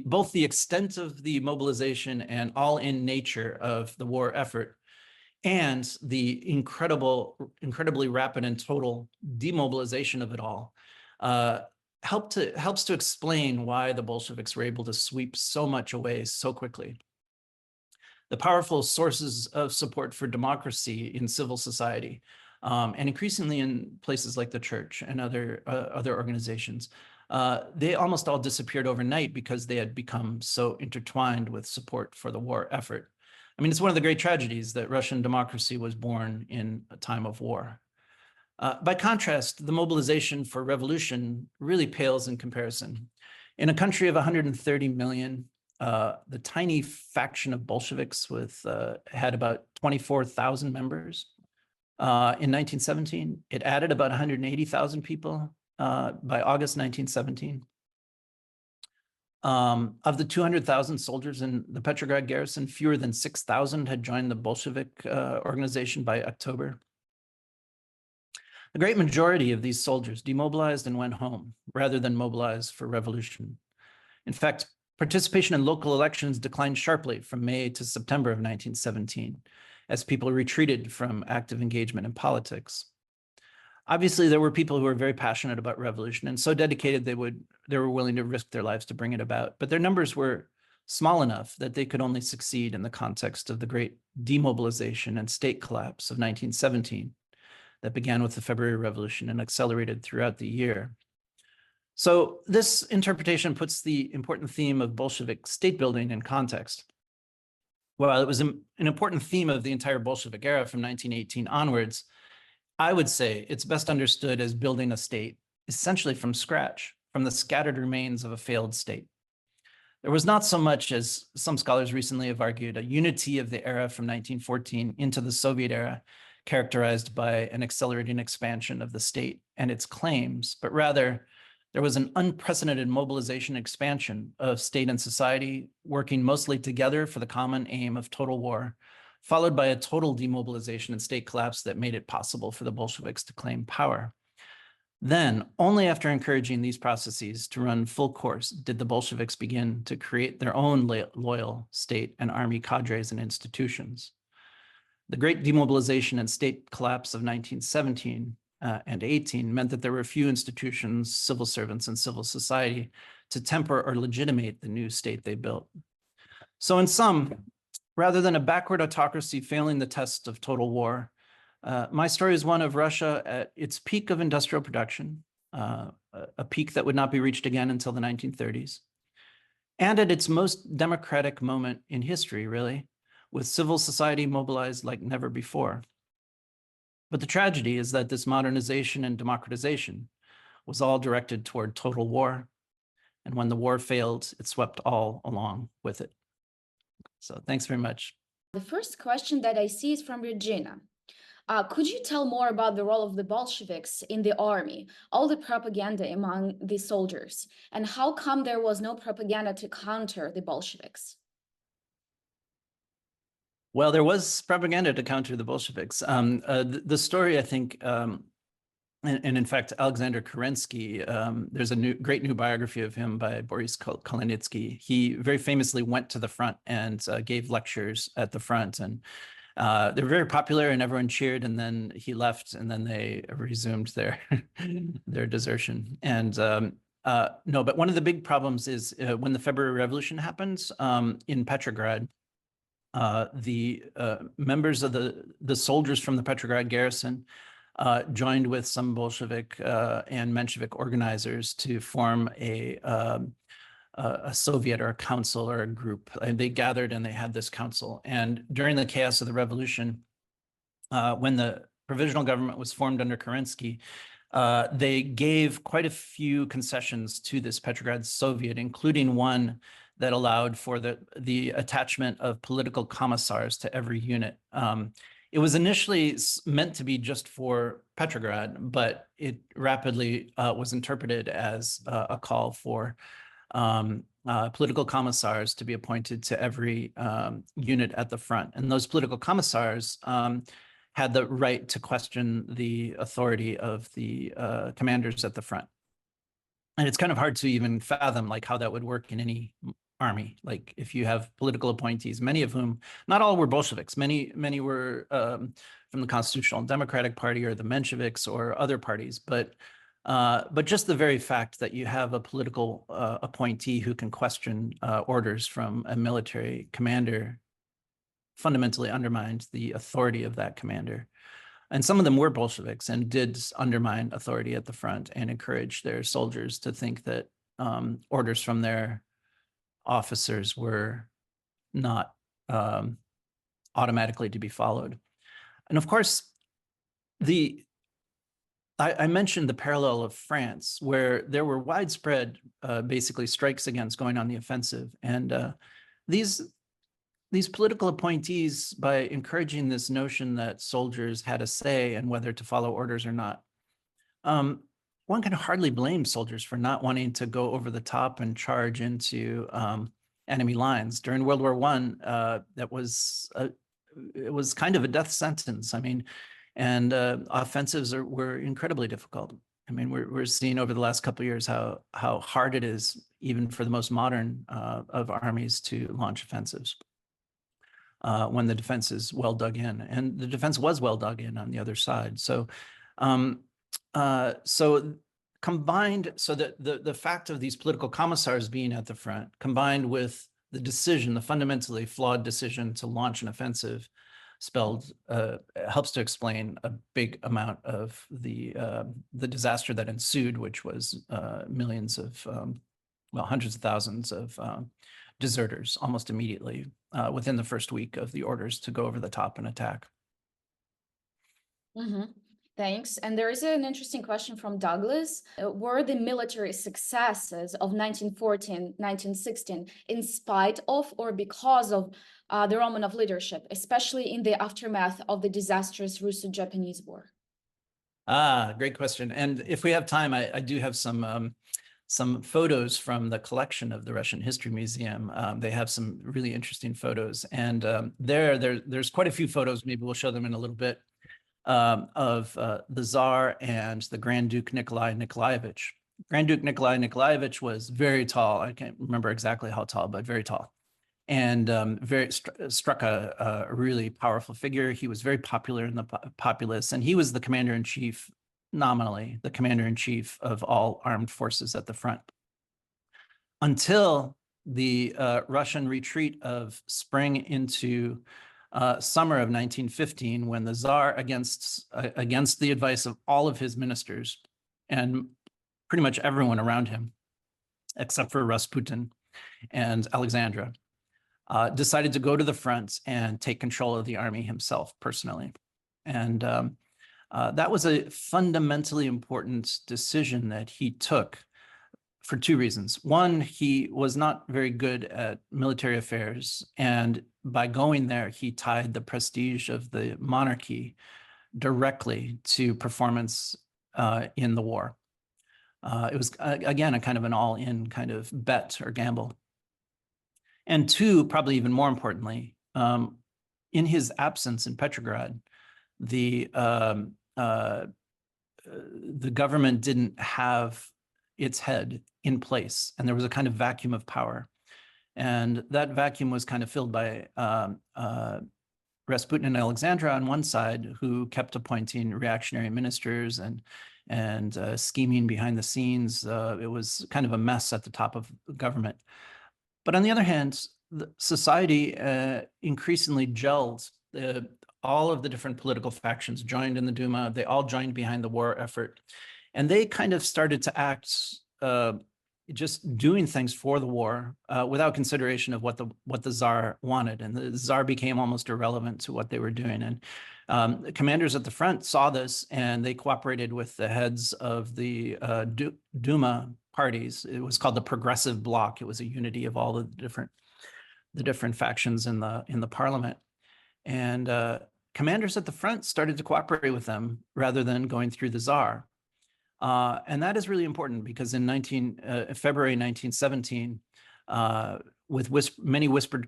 both the extent of the mobilization and all-in nature of the war effort, and the incredibly rapid and total demobilization of it all. Helps to explain why the Bolsheviks were able to sweep so much away so quickly. The powerful sources of support for democracy in civil society, and increasingly in places like the church and other organizations, they almost all disappeared overnight because they had become so intertwined with support for the war effort. I mean, it's one of the great tragedies that Russian democracy was born in a time of war. By contrast, the mobilization for revolution really pales in comparison. In a country of 130 million, the tiny faction of Bolsheviks had about 24,000 members. In 1917, it added about 180,000 people by August 1917. Of the 200,000 soldiers in the Petrograd garrison, fewer than 6,000 had joined the Bolshevik organization by October. The great majority of these soldiers demobilized and went home rather than mobilize for revolution. In fact, participation in local elections declined sharply from May to September of 1917 as people retreated from active engagement in politics. Obviously, there were people who were very passionate about revolution and so dedicated they were willing to risk their lives to bring it about, but their numbers were small enough that they could only succeed in the context of the great demobilization and state collapse of 1917 that began with the February Revolution and accelerated throughout the year. So this interpretation puts the important theme of Bolshevik state building in context. While it was an important theme of the entire Bolshevik era from 1918 onwards, I would say it's best understood as building a state essentially from scratch, from the scattered remains of a failed state. There was not so much, as some scholars recently have argued, a unity of the era from 1914 into the Soviet era, characterized by an accelerating expansion of the state and its claims, but rather there was an unprecedented mobilization expansion of state and society working mostly together for the common aim of total war, followed by a total demobilization and state collapse that made it possible for the Bolsheviks to claim power. Then, only after encouraging these processes to run full course did the Bolsheviks begin to create their own loyal state and army cadres and institutions. The great demobilization and state collapse of 1917 and 18 meant that there were few institutions, civil servants, and civil society to temper or legitimate the new state they built. So in sum, rather than a backward autocracy failing the test of total war, my story is one of Russia at its peak of industrial production, a peak that would not be reached again until the 1930s, and at its most democratic moment in history, really, with civil society mobilized like never before. But the tragedy is that this modernization and democratization was all directed toward total war, and when the war failed, it swept all along with it. So thanks very much. The first question that I see is from Regina. Could you tell more about the role of the Bolsheviks in the army, all the propaganda among the soldiers, and how come there was no propaganda to counter the Bolsheviks? Well, there was propaganda to counter the Bolsheviks. The story, I think, and in fact, Alexander Kerensky, there's a great new biography of him by Boris Kalinitsky. He very famously went to the front and gave lectures at the front, and they were very popular and everyone cheered, and then he left and then they resumed their their desertion. And no, but one of the big problems is when the February Revolution happened in Petrograd, the members of the soldiers from the Petrograd garrison joined with some Bolshevik and Menshevik organizers to form a Soviet or a council or a group. And they gathered and they had this council. And during the chaos of the revolution, when the provisional government was formed under Kerensky, they gave quite a few concessions to this Petrograd Soviet, including one that allowed for the attachment of political commissars to every unit. It was initially meant to be just for Petrograd, but it rapidly was interpreted as a call for political commissars to be appointed to every unit at the front. And those political commissars had the right to question the authority of the commanders at the front. And it's kind of hard to even fathom like how that would work in any army. Like if you have political appointees, many of whom, not all were Bolsheviks, many were from the Constitutional and Democratic Party or the Mensheviks or other parties, but just the very fact that you have a political appointee who can question orders from a military commander fundamentally undermined the authority of that commander. And some of them were Bolsheviks and did undermine authority at the front and encourage their soldiers to think that orders from their officers were not automatically to be followed. And of course, I mentioned the parallel of France, where there were widespread, basically, strikes against going on the offensive. And these political appointees, by encouraging this notion that soldiers had a say in whether to follow orders or not, one can hardly blame soldiers for not wanting to go over the top and charge into enemy lines. During World War I, it was kind of a death sentence. I mean, and offensives were incredibly difficult. I mean, we're seeing over the last couple of years how hard it is, even for the most modern of armies, to launch offensives when the defense is well dug in, and the defense was well dug in on the other side. So, combined, so that the fact of these political commissars being at the front, combined with the decision, the fundamentally flawed decision to launch an offensive, helps to explain a big amount of the disaster that ensued, which was millions of, well, hundreds of thousands of deserters almost immediately within the first week of the orders to go over the top and attack. Mm-hmm. Thanks. And there is an interesting question from Douglas. Were the military successes of 1914, 1916 in spite of or because of the Romanov leadership, especially in the aftermath of the disastrous Russo-Japanese War? Great question. And if we have time, I do have some photos from the collection of the Russian History Museum. They have some really interesting photos. And there's quite a few photos, maybe we'll show them in a little bit, of the Tsar and the Grand Duke Nikolai Nikolaevich. Grand Duke Nikolai Nikolaevich was very tall. I can't remember exactly how tall, but very tall. And struck a really powerful figure. He was very popular in the populace, and he was the commander-in-chief, nominally, the commander-in-chief of all armed forces at the front. Until the Russian retreat of spring into summer of 1915, when the Tsar, against the advice of all of his ministers and pretty much everyone around him, except for Rasputin and Alexandra, decided to go to the front and take control of the army himself personally. And that was a fundamentally important decision that he took for two reasons. One, he was not very good at military affairs, and by going there, he tied the prestige of the monarchy directly to performance in the war. It was, again, a kind of an all-in kind of bet or gamble. And two, probably even more importantly, in his absence in Petrograd, the government didn't have its head in place, and there was a kind of vacuum of power. And that vacuum was kind of filled by Rasputin and Alexandra on one side, who kept appointing reactionary ministers and scheming behind the scenes. It was kind of a mess at the top of the government. But on the other hand, the society increasingly gelled. All of the different political factions joined in the Duma. They all joined behind the war effort. And they kind of started to act just doing things for the war without consideration of what the Tsar wanted. And the Tsar became almost irrelevant to what they were doing. And the commanders at the front saw this, and they cooperated with the heads of the Duma parties. It was called the Progressive Bloc. It was a unity of all the different factions in the parliament. And commanders at the front started to cooperate with them rather than going through the Tsar. And that is really important because in February 1917, with many whispered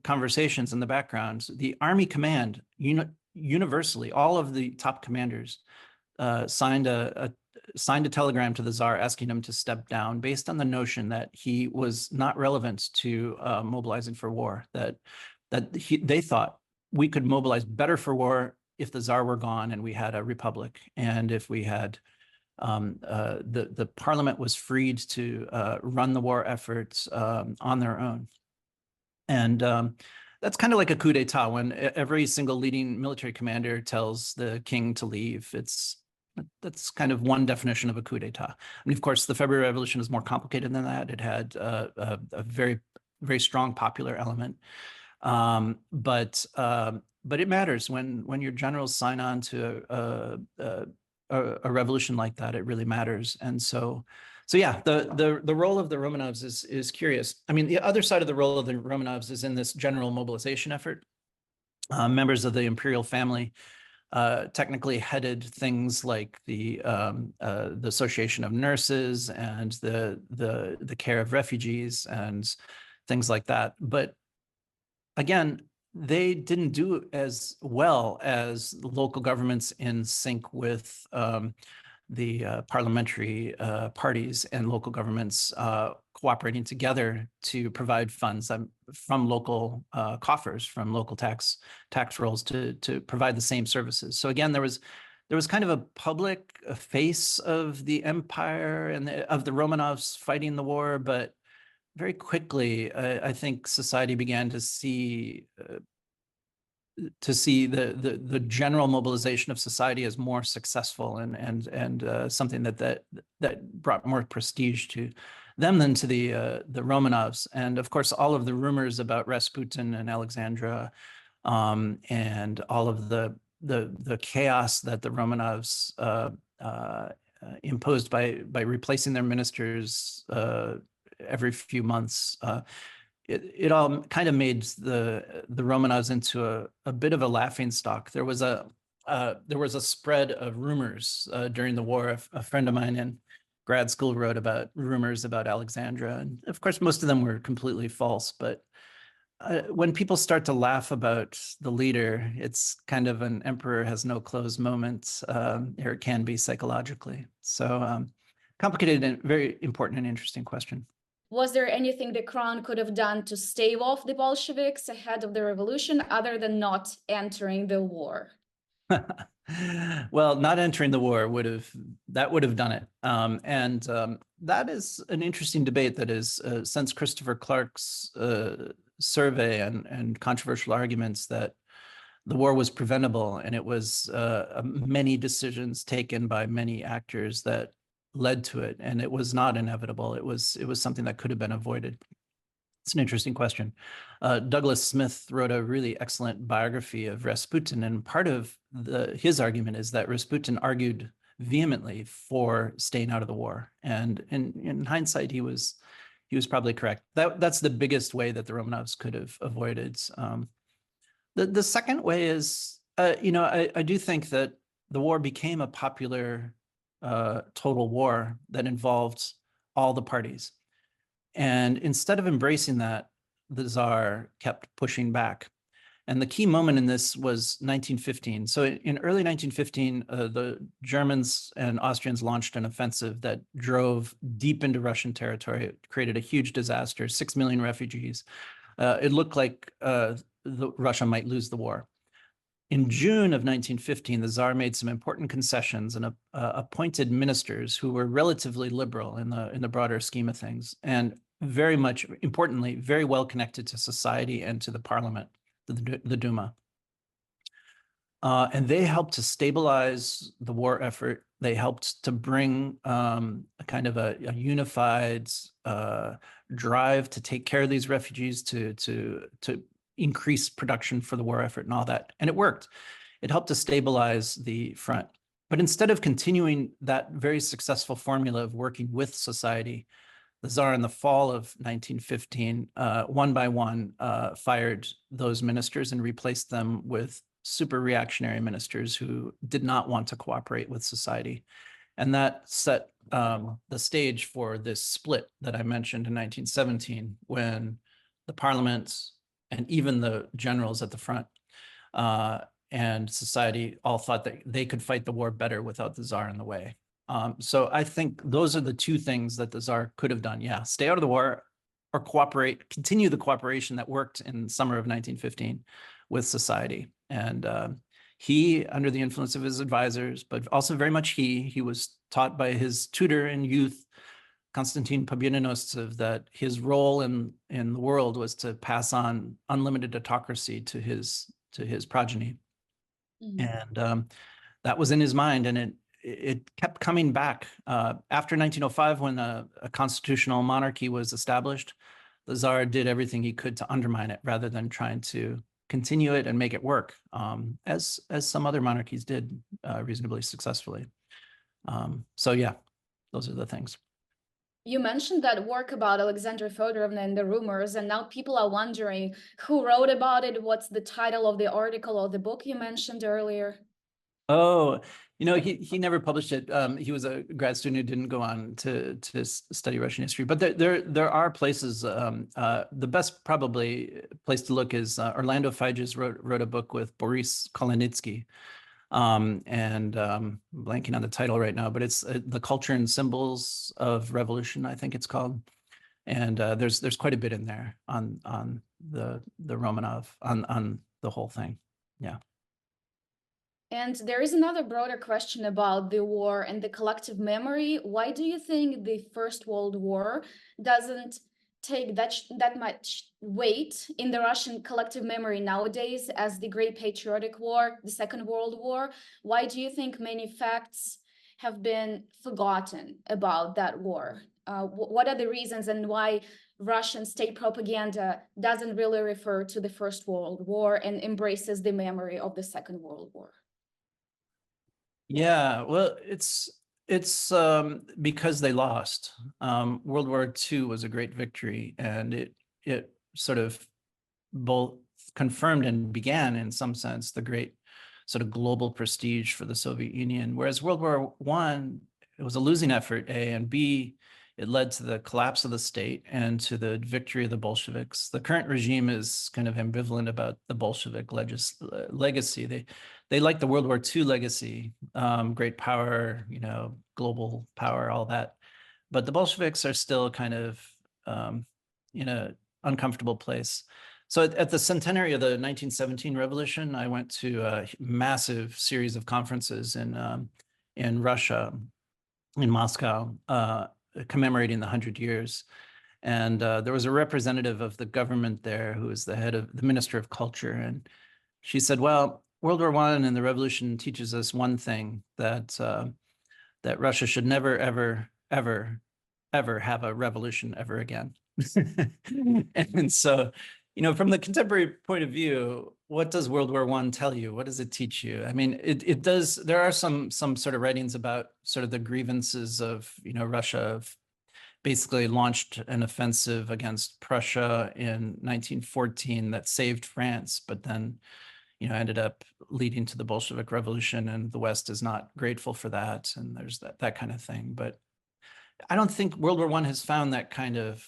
conversations in the background, the army command, universally, all of the top commanders signed a telegram to the Tsar asking him to step down based on the notion that he was not relevant to mobilizing for war, that they thought we could mobilize better for war if the Tsar were gone and we had a republic, and if we had the parliament was freed to run the war efforts on their own. And that's kind of like a coup d'etat when every single leading military commander tells the king to leave. That's kind of one definition of a coup d'etat. I mean, of course, the February Revolution is more complicated than that. It had a very, very strong popular element. But it matters when your generals sign on to a revolution like that. It really matters. And so yeah, the role of the Romanovs is curious. I mean, the other side of the role of the Romanovs is in this general mobilization effort. Members of the imperial family technically headed things like the Association of Nurses and the care of refugees and things like that. But again, they didn't do as well as local governments in sync with the parliamentary parties and local governments cooperating together to provide funds from local coffers, from local tax rolls to provide the same services. So again, there was kind of a public face of the empire and of the Romanovs fighting the war, but very quickly, I think society began to see the general mobilization of society as more successful and something that brought more prestige to them than to the Romanovs. And of course, all of the rumors about Rasputin and Alexandra, and all of the chaos that the Romanovs imposed by replacing their ministers every few months. It all kind of made the Romanovs into a bit of a laughingstock. There was a spread of rumors during the war. A friend of mine in grad school wrote about rumors about Alexandra, and of course, most of them were completely false. But when people start to laugh about the leader, it's kind of an emperor has no clothes moment, or it can be psychologically. So complicated and very important and interesting question. Was there anything the Crown could have done to stave off the Bolsheviks ahead of the revolution other than not entering the war? Well, not entering the war would have done it. That is an interesting debate that is since Christopher Clark's survey and controversial arguments that the war was preventable, and it was many decisions taken by many actors that led to it, and it was not inevitable. It was something that could have been avoided. It's an interesting question. Douglas Smith wrote a really excellent biography of Rasputin, and part of his argument is that Rasputin argued vehemently for staying out of the war, and in hindsight, he was probably correct. That's the biggest way that the Romanovs could have avoided. The second way is, I do think that the war became a popular total war that involved all the parties. And instead of embracing that, the Tsar kept pushing back. And the key moment in this was 1915. So in early 1915, the Germans and Austrians launched an offensive that drove deep into Russian territory. It created a huge disaster, 6 million refugees. It looked like Russia might lose the war. In June of 1915, the Tsar made some important concessions and appointed ministers who were relatively liberal in the broader scheme of things, and very much importantly, very well connected to society and to the parliament, the Duma. And they helped to stabilize the war effort. They helped to bring a kind of a unified drive to take care of these refugees, to increase production for the war effort and all that. And it worked. It helped to stabilize the front. But instead of continuing that very successful formula of working with society, the Tsar in the fall of 1915, one by one, fired those ministers and replaced them with super reactionary ministers who did not want to cooperate with society. And that set the stage for this split that I mentioned in 1917, when the parliament and even the generals at the front and society all thought that they could fight the war better without the Tsar in the way. So I think those are the two things that the Tsar could have done. Yeah, stay out of the war or cooperate, continue the cooperation that worked in summer of 1915 with society. And he, under the influence of his advisors, but also very much he was taught by his tutor in youth, Konstantin Pobyedonosov, that his role in the world was to pass on unlimited autocracy to his progeny. And that was in his mind, and it kept coming back. After 1905, when a constitutional monarchy was established, the Tsar did everything he could to undermine it rather than trying to continue it and make it work, as some other monarchies did reasonably successfully. So yeah, those are the things. You mentioned that work about Alexandra Fedorovna and the rumors, and now people are wondering who wrote about it, what's the title of the article or the book you mentioned earlier? Oh, he never published it. He was a grad student who didn't go on to study Russian history. But there are places. The best probably place to look is Orlando Figes wrote a book with Boris Kolanitsky, and blanking on the title right now, but it's The Culture and Symbols of Revolution, I think it's called. And there's quite a bit in there on the Romanov, on the whole thing. Yeah. And there is another broader question about the war and the collective memory. Why do you think the First World War doesn't take that much weight in the Russian collective memory nowadays as the Great Patriotic War, the Second World War? Why do you think many facts have been forgotten about that war? What are the reasons, and why Russian state propaganda doesn't really refer to the First World War and embraces the memory of the Second World War? Yeah, well, it's because they lost. World War II was a great victory, and it sort of both confirmed and began, in some sense, the great sort of global prestige for the Soviet Union. Whereas World War I, it was a losing effort, A, and B, it led to the collapse of the state and to the victory of the Bolsheviks. The current regime is kind of ambivalent about the Bolshevik legacy. They like the World War II legacy, great power, global power, all that. But the Bolsheviks are still kind of in an uncomfortable place. So at the centenary of the 1917 revolution, I went to a massive series of conferences in Russia, in Moscow, commemorating the 100 years. And there was a representative of the government there who was the head of the Minister of Culture. And she said, well, World War I and the revolution teaches us one thing, that Russia should never, ever, ever, ever have a revolution ever again. And so, from the contemporary point of view, what does World War I tell you? What does it teach you? I mean, it does. There are some sort of writings about sort of the grievances of, Russia basically launched an offensive against Prussia in 1914 that saved France, but then, ended up leading to the Bolshevik Revolution, and the West is not grateful for that. And there's that kind of thing. But I don't think World War I has found that kind of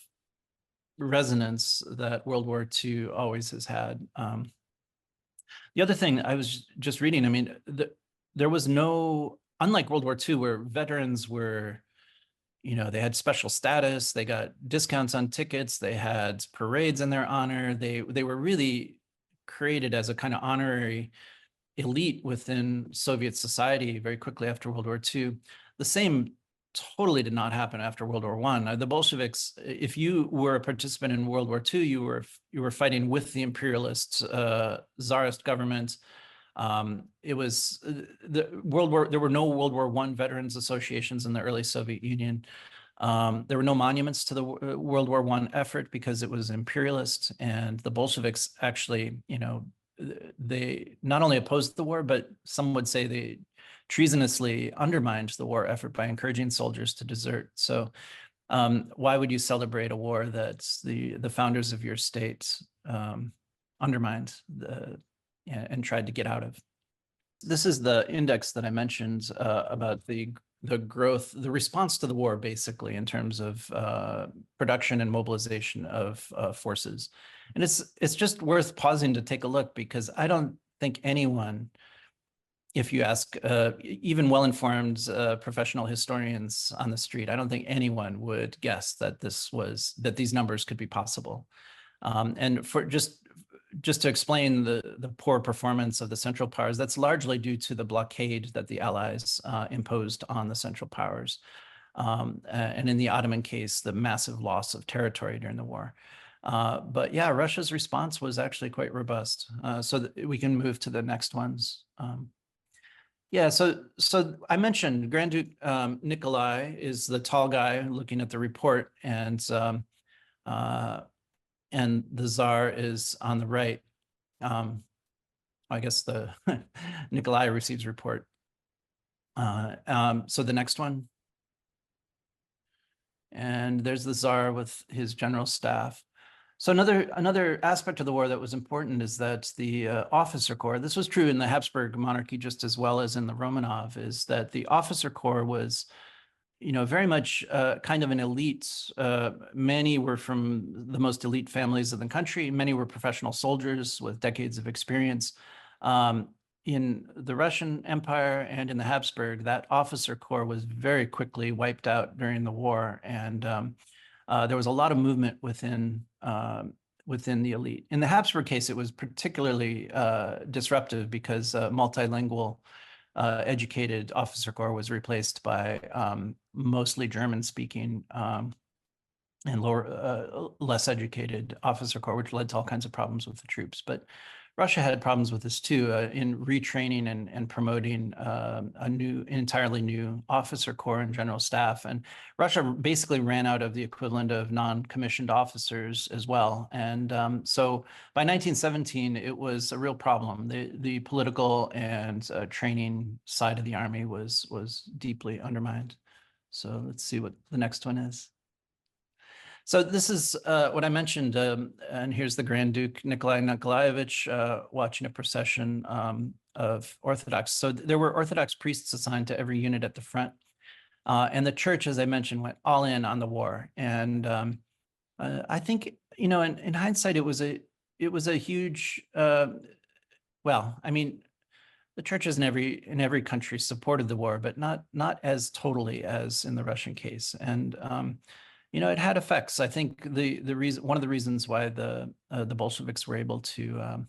resonance that World War II always has had. The other thing I was just reading, I mean, there was no, unlike World War II, where veterans were, they had special status, they got discounts on tickets, they had parades in their honor. They were really created as a kind of honorary elite within Soviet society very quickly after World War II. The same totally did not happen after World War I. The Bolsheviks, if you were a participant in World War II, you were fighting with the imperialist Tsarist government. It was there were no World War I veterans associations in the early Soviet Union. There were no monuments to the World War I effort because it was imperialist, and the Bolsheviks actually, they not only opposed the war, but some would say they treasonously undermined the war effort by encouraging soldiers to desert. So why would you celebrate a war that the founders of your state undermined and tried to get out of? This is the index that I mentioned about the growth, the response to the war, basically, in terms of production and mobilization of forces. And it's just worth pausing to take a look, because I don't think anyone, if you ask even well-informed professional historians on the street, I don't think anyone would guess that these numbers could be possible. And for just to explain the poor performance of the Central Powers, that's largely due to the blockade that the Allies imposed on the Central Powers. And in the Ottoman case, the massive loss of territory during the war. But yeah, Russia's response was actually quite robust. So we can move to the next ones. Yeah, so I mentioned Grand Duke Nikolai is the tall guy looking at the report, and the Tsar is on the right. I guess the Nikolai receives report. So the next one. And there's the Tsar with his general staff. So another aspect of the war that was important is that the officer corps, this was true in the Habsburg monarchy just as well as in the Romanov, is that the officer corps was, very much kind of an elite. Many were from the most elite families of the country. Many were professional soldiers with decades of experience. In the Russian Empire and in the Habsburg, that officer corps was very quickly wiped out during the war, and there was a lot of movement within the elite. In the Habsburg case, it was particularly disruptive because multilingual educated officer corps was replaced by mostly German-speaking and less educated officer corps, which led to all kinds of problems with the troops. But Russia had problems with this too, in retraining and promoting an entirely new officer corps and general staff. And Russia basically ran out of the equivalent of non-commissioned officers as well. And so by 1917, it was a real problem. The political and training side of the army was deeply undermined. So let's see what the next one is. So this is what I mentioned, and here's the Grand Duke Nikolai Nikolaevich watching a procession of Orthodox. So there were Orthodox priests assigned to every unit at the front, and the church, as I mentioned, went all in on the war. And I think, in hindsight, it was a huge. Well, I mean, the churches in every country supported the war, but not as totally as in the Russian case. And it had effects. I think one of the reasons why the Bolsheviks were able to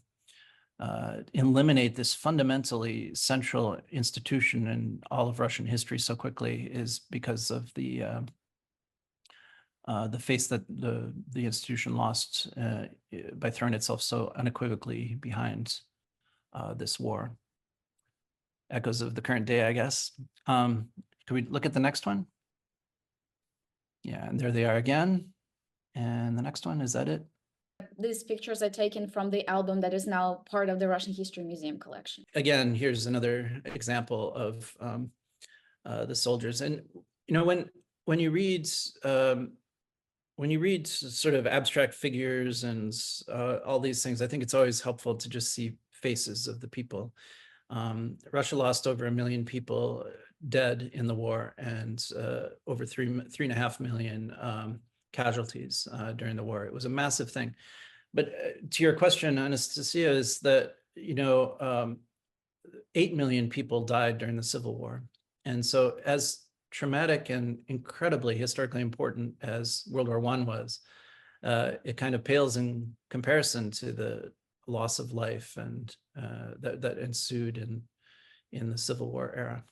eliminate this fundamentally central institution in all of Russian history so quickly is because of the face that the institution lost by throwing itself so unequivocally behind this war. Echoes of the current day, I guess. Can we look at the next one? Yeah, and there they are again. And the next one, is that it? These pictures are taken from the album that is now part of the Russian History Museum collection. Again, here's another example of the soldiers. And when you read sort of abstract figures and all these things, I think it's always helpful to just see faces of the people. Russia lost over 1 million people dead in the war, and over 3.5 million casualties during the war. It was a massive thing. But to your question, Anastasia, is that 8 million people died during the Civil War, and so as traumatic and incredibly historically important as World War I was, it kind of pales in comparison to the loss of life and that ensued in the Civil War era.